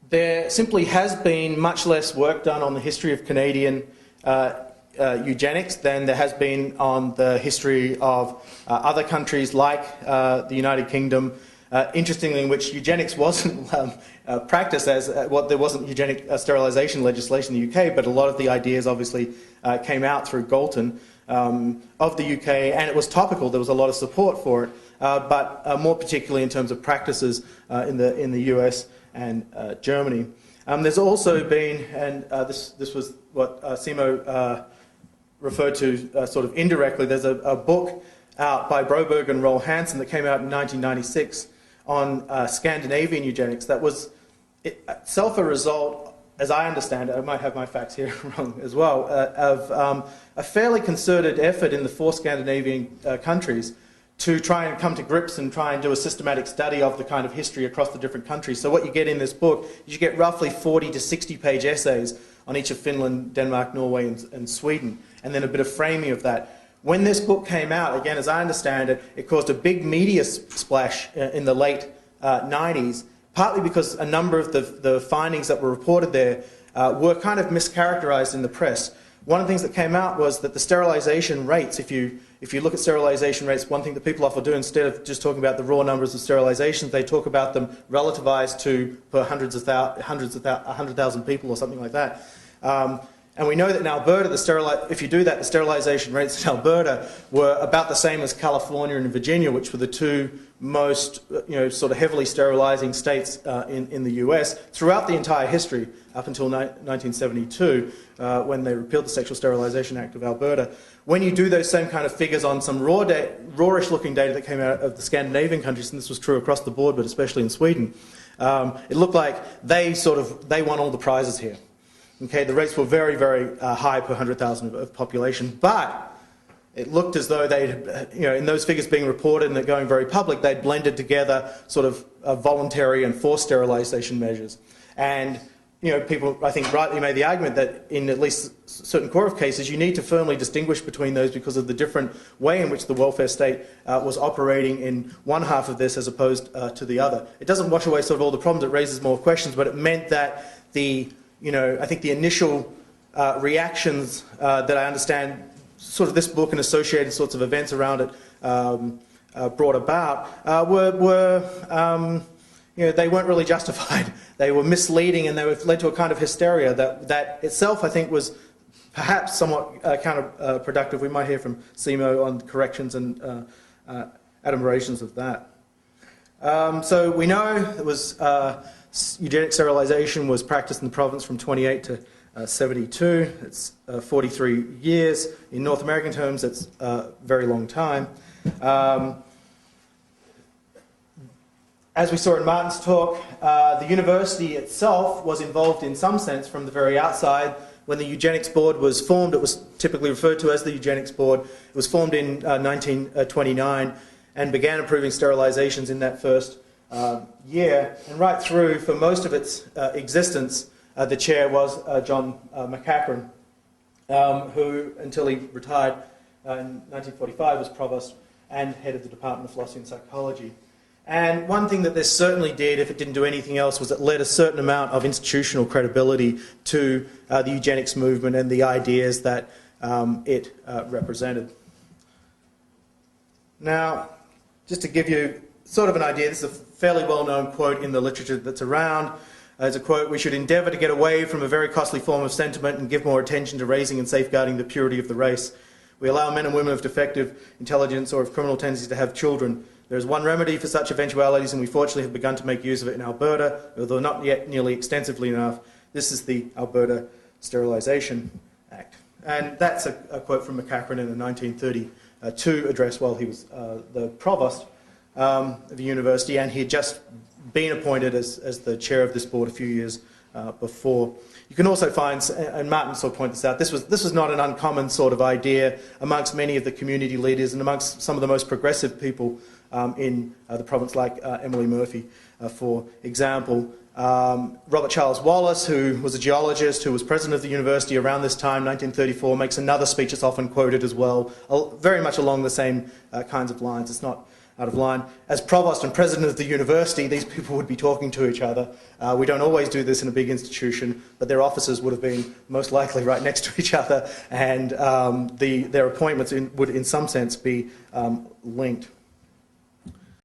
there simply has been much less work done on the history of Canadian eugenics than there has been on the history of other countries like the United Kingdom. Interestingly, in which eugenics wasn't practiced as there wasn't eugenic sterilization legislation in the UK, but a lot of the ideas obviously came out through Galton of the UK, and it was topical. There was a lot of support for it, but more particularly in terms of practices in the US and Germany. There's also been, and this was what Simo referred to sort of indirectly, there's a book out by Broberg and Roll Hansen that came out in 1996 on Scandinavian eugenics that was itself a result, as I understand it, I might have my facts here wrong as well, of a fairly concerted effort in the 4 Scandinavian countries to try and come to grips and try and do a systematic study of the kind of history across the different countries. So what you get in this book is you get roughly 40 to 60-page essays on each of Finland, Denmark, Norway, and Sweden, and then a bit of framing of that. When this book came out, again, as I understand it, it caused a big media splash in the late 90s, partly because a number of the findings that were reported there were kind of mischaracterized in the press. One of the things that came out was that the sterilization rates, if you look at sterilization rates, one thing that people often do, instead of just talking about the raw numbers of sterilizations, they talk about them relativized to per 100,000 people or something like that. And we know that in Alberta, if you do that, the sterilization rates in Alberta were about the same as California and Virginia, which were the 2 most, sort of heavily sterilizing states in the US throughout the entire history up until 1972, when they repealed the Sexual Sterilization Act of Alberta. When you do those same kind of figures on some rawish looking data that came out of the Scandinavian countries, and this was true across the board, but especially in Sweden, it looked like they won all the prizes here. Okay, the rates were very, very high per 100,000 of population, but it looked as though they, in those figures being reported and it going very public, they'd blended together sort of voluntary and forced sterilization measures. And people, I think, rightly made the argument that in at least certain core of cases, you need to firmly distinguish between those because of the different way in which the welfare state was operating in one half of this as opposed to the other. It doesn't wash away sort of all the problems, it raises more questions, but it meant that I think the initial reactions that I understand sort of this book and associated sorts of events around it brought about they weren't really justified. They were misleading and they led to a kind of hysteria that itself, I think, was perhaps somewhat counterproductive. We might hear from Simo on corrections and adumbrations of that. So we know it was eugenic sterilization was practiced in the province from 28 to 72. It's 43 years. In North American terms, it's a very long time. As we saw in Martin's talk, the university itself was involved in some sense from the very outside. When the Eugenics Board was formed, it was typically referred to as the Eugenics Board. It was formed in 1929 and began approving sterilizations in that first year. And right through, for most of its existence, the chair was John McCachran, who, until he retired in 1945, was provost and head of the Department of Philosophy and Psychology. And one thing that this certainly did, if it didn't do anything else, was it led a certain amount of institutional credibility to the eugenics movement and the ideas that it represented. Now, just to give you sort of an idea, this is a fairly well-known quote in the literature that's around. It's a quote: "We should endeavour to get away from a very costly form of sentiment and give more attention to raising and safeguarding the purity of the race. We allow men and women of defective intelligence or of criminal tendencies to have children. There is one remedy for such eventualities, and we fortunately have begun to make use of it in Alberta, although not yet nearly extensively enough. This is the Alberta Sterilization Act." And that's a quote from McCachran in the 1932 address while he was the provost of the university, and he had just been appointed as the chair of this board a few years before. You can also find, and Martin sort of pointed this out, this was not an uncommon sort of idea amongst many of the community leaders and amongst some of the most progressive people in the province, like Emily Murphy, for example. Robert Charles Wallace, who was a geologist who was president of the university around this time, 1934, makes another speech that's often quoted as well, very much along the same kinds of lines. It's not out of line. As provost and president of the university, these people would be talking to each other. We don't always do this in a big institution, but their offices would have been most likely right next to each other, and their appointments would in some sense be linked.